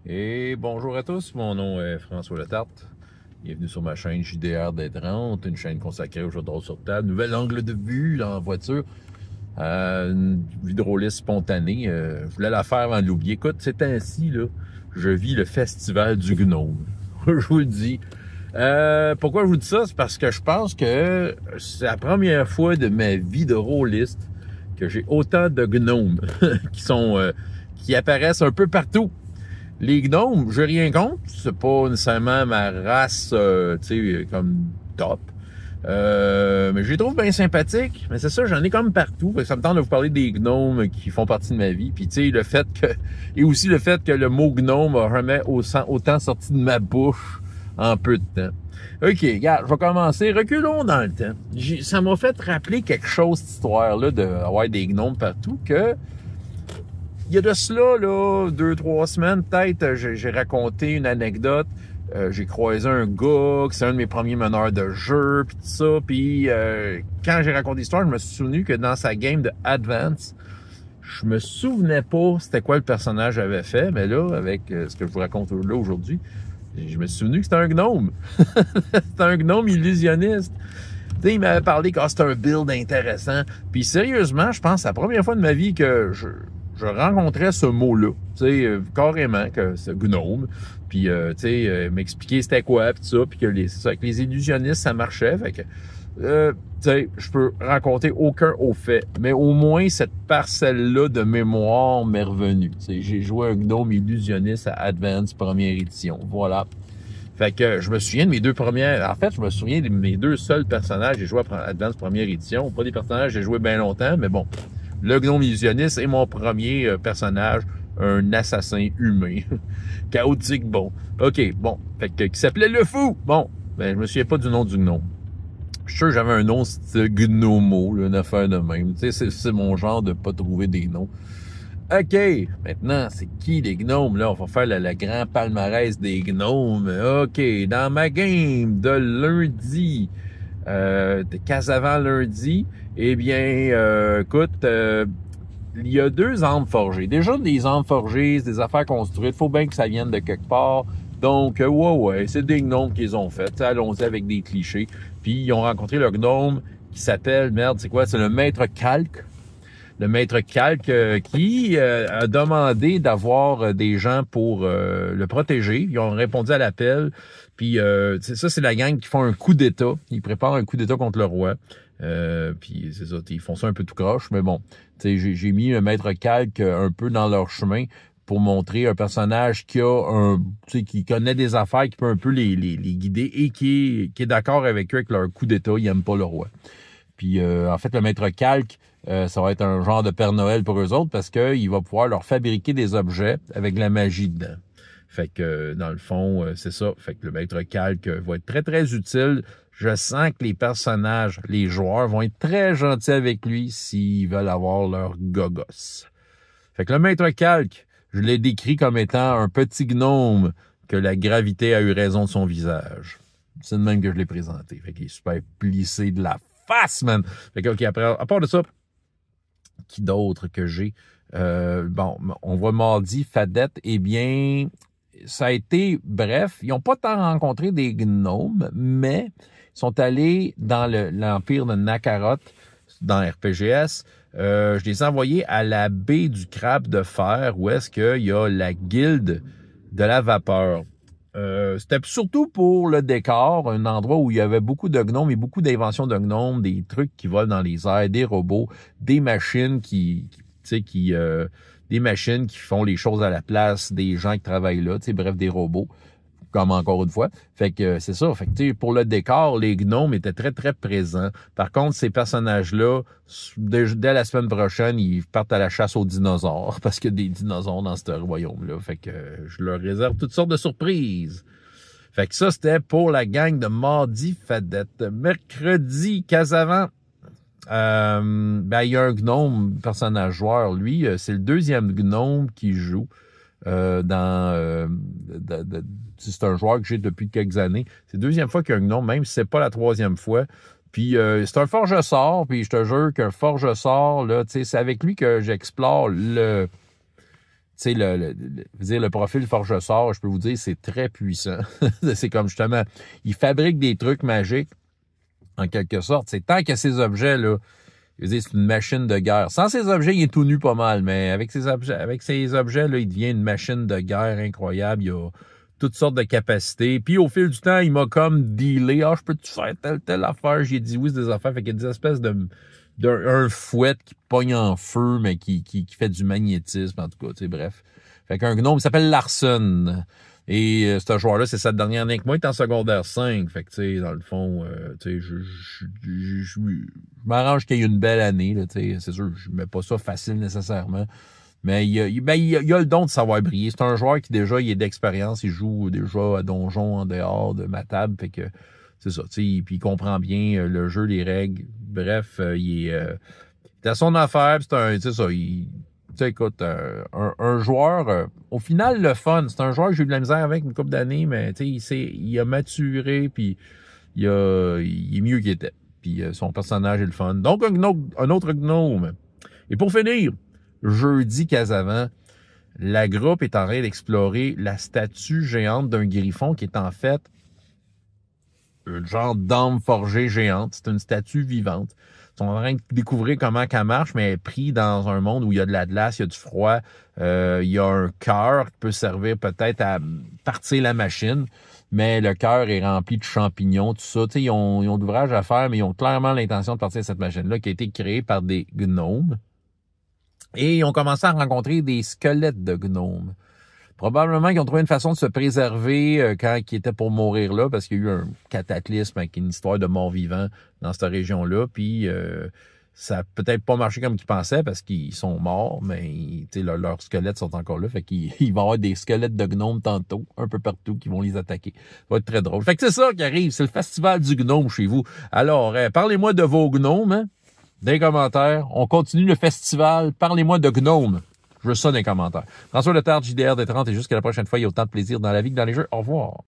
Et bonjour à tous, mon nom est François Letarte. Bienvenue sur ma chaîne JDR d'Aidrant, une chaîne consacrée aux jeux de rôle sur table. Nouvel angle de vue là, en voiture. Une vie de rôliste spontanée. Je voulais la faire avant de l'oublier. Écoute, c'est ainsi, là, je vis le festival du gnome. Je vous le dis. Pourquoi je vous dis ça? C'est parce que je pense que c'est la première fois de ma vie de rôliste que j'ai autant de gnomes qui apparaissent un peu partout. Les gnomes, j'ai rien contre. C'est pas nécessairement ma race, tu sais, comme top. Mais je les trouve bien sympathiques. Mais c'est ça, j'en ai comme partout. Ça me tente de vous parler des gnomes qui font partie de ma vie. Puis tu sais, le fait que... Et aussi le fait que le mot gnome a jamais autant sorti de ma bouche en peu de temps. OK, regarde, je vais commencer. Reculons dans le temps. Ça m'a fait rappeler quelque chose, cette histoire-là, d'avoir des gnomes partout, que... Il y a de cela, là, 2-3 semaines, peut-être, j'ai raconté une anecdote. J'ai croisé un gars, c'est un de mes premiers meneurs de jeu, puis tout ça. Puis quand j'ai raconté l'histoire, je me suis souvenu que dans sa game de Advance, je me souvenais pas c'était quoi le personnage avait fait. Mais là, avec ce que je vous raconte là aujourd'hui, je me suis souvenu que c'était un gnome. C'était un gnome illusionniste. Tu sais, il m'avait parlé que c'était un build intéressant. Puis sérieusement, je pense que c'est la première fois de ma vie que je rencontrais ce mot-là, tu sais, carrément, que c'est gnome, puis, tu sais, m'expliquer c'était quoi, puis tout ça, puis que avec les illusionnistes, ça marchait, fait que, tu sais, je peux raconter aucun au fait, mais au moins, cette parcelle-là de mémoire m'est revenue, tu sais, j'ai joué un gnome illusionniste à Advance première édition, voilà. Fait que je me souviens de mes deux premières... En fait, je me souviens de mes deux seuls personnages que j'ai joué à Advance première édition. Pas des personnages que j'ai joué bien longtemps, mais bon. Le gnome illusionniste est mon premier personnage, un assassin humain. Chaotique, bon. OK, bon. Fait que, qui s'appelait Le Fou. Bon, ben, je me souviens pas du nom du gnome. Je suis sûr que j'avais un nom, c'était Gnomo, là, une affaire de même. Tu sais, c'est mon genre de pas trouver des noms. OK, maintenant, c'est qui les gnomes? Là, on va faire le grand palmarès des gnomes. OK, dans ma game de lundi, de Casavant lundi, eh bien, écoute, il y a deux armes forgées. Déjà, des armes forgées, c'est des affaires construites. Faut bien que ça vienne de quelque part. Donc, ouais, c'est des gnomes qu'ils ont fait. Allons-y avec des clichés. Puis, ils ont rencontré le gnome qui s'appelle, merde, c'est quoi? C'est le maître Calque. Le maître Calque qui a demandé d'avoir des gens pour le protéger. Ils ont répondu à l'appel. Puis ça, c'est la gang qui font un coup d'État. Ils préparent un coup d'État contre le roi. Puis c'est ça, ils font ça un peu tout croche. Mais bon, j'ai mis un maître Calque un peu dans leur chemin pour montrer un personnage qui connaît des affaires, qui peut un peu les guider et qui est d'accord avec eux avec leur coup d'État. Ils n'aiment pas le roi. Puis en fait, le maître Calque, ça va être un genre de Père Noël pour eux autres parce qu'il va pouvoir leur fabriquer des objets avec de la magie dedans. Fait que dans le fond, c'est ça. Fait que le maître Calque va être très, très utile. Je sens que les personnages, les joueurs vont être très gentils avec lui s'ils veulent avoir leur gogos. Fait que le maître Calque, je l'ai décrit comme étant un petit gnome que la gravité a eu raison de son visage. C'est de même que je l'ai présenté. Fait qu'il est super plissé de la face, man. Fait que, OK, après, à part de ça, qui d'autre que j'ai? Bon, on voit mardi, Fadette, eh bien, ça a été, bref, ils n'ont pas tant rencontré des gnomes, mais ils sont allés dans l'empire de Nakaroth, dans RPGS. Je les ai envoyés à la baie du crabe de fer, où est-ce qu'il y a la guilde de la vapeur. C'était surtout pour le décor, un endroit où il y avait beaucoup de gnomes et beaucoup d'inventions de gnomes, des trucs qui volent dans les airs, des robots, des machines des machines qui font les choses à la place des gens qui travaillent là, bref, des robots, comme encore une fois. Fait que c'est ça. Fait que pour le décor, les gnomes étaient très, très présents. Par contre, ces personnages-là, dès la semaine prochaine, ils partent à la chasse aux dinosaures, parce qu'il y a des dinosaures dans ce royaume-là. Fait que je leur réserve toutes sortes de surprises. Fait que ça, c'était pour la gang de mardi Fadette. Mercredi, Casavant. Il y a un gnome, personnage joueur, lui, c'est le deuxième gnome qui joue c'est un joueur que j'ai depuis quelques années. C'est la deuxième fois qu'il y a un gnome, même si c'est pas la troisième fois. Puis c'est un forge-sort, puis je te jure qu'un forge-sort, là, c'est avec lui que j'explore sais, le profil Forge-Sort, je peux vous dire, c'est très puissant. C'est comme justement, il fabrique des trucs magiques, en quelque sorte. C'est tant que ces objets-là, je veux dire, c'est une machine de guerre. Sans ces objets, il est tout nu pas mal, mais avec ces objets-là, il devient une machine de guerre incroyable. Il a toutes sortes de capacités. Puis au fil du temps, il m'a comme dealé. Ah, je peux-tu faire telle affaire? J'ai dit oui, c'est des affaires. Fait qu'il y a des espèces d'un fouet qui pogne en feu, mais qui fait du magnétisme, en tout cas, tu sais, bref. Fait qu'un gnome, il s'appelle Larson. Et ce joueur-là, c'est sa dernière année que moi, il est en secondaire 5. Fait que, tu sais, dans le fond, tu sais, je m'arrange qu'il y ait une belle année, là, tu sais. C'est sûr, je mets pas ça facile nécessairement. Mais il a le don de savoir briller. C'est un joueur qui, déjà, il est d'expérience. Il joue déjà à donjon en dehors de ma table. Fait que, c'est ça, tu sais. Puis il comprend bien le jeu, les règles. Bref, il est à son affaire. C'est ça, tu sais, écoute, un joueur, au final, le fun, c'est un joueur que j'ai eu de la misère avec une couple d'années, mais tu sais, il a maturé, puis il est mieux qu'il était. Puis son personnage est le fun. Donc, un autre gnome. Et pour finir, jeudi Casavant, la groupe est en train d'explorer la statue géante d'un griffon qui est en fait un genre d'âme forgée géante. C'est une statue vivante. Ils sont en train de découvrir comment qu'elle marche, mais elle est prise dans un monde où il y a de la glace, il y a du froid, il y a un cœur qui peut servir peut-être à partir la machine, mais le cœur est rempli de champignons, tout ça. Tu sais, ils ont de l'ouvrage à faire, mais ils ont clairement l'intention de partir cette machine-là qui a été créée par des gnomes. Et ils ont commencé à rencontrer des squelettes de gnomes. Probablement qu'ils ont trouvé une façon de se préserver quand ils étaient pour mourir là, parce qu'il y a eu un cataclysme avec une histoire de morts-vivants dans cette région-là. Puis ça a peut-être pas marché comme ils pensaient parce qu'ils sont morts, mais leurs squelettes sont encore là. Fait qu'il va y avoir des squelettes de gnomes tantôt, un peu partout, qui vont les attaquer. Ça va être très drôle. Fait que c'est ça qui arrive, c'est le festival du gnome chez vous. Alors, parlez-moi de vos gnomes, hein, dans les commentaires. On continue le festival. Parlez-moi de gnomes. Je veux ça dans les commentaires. François Letarte, JDR des 30, et jusqu'à la prochaine fois, il y a autant de plaisir dans la vie que dans les jeux. Au revoir.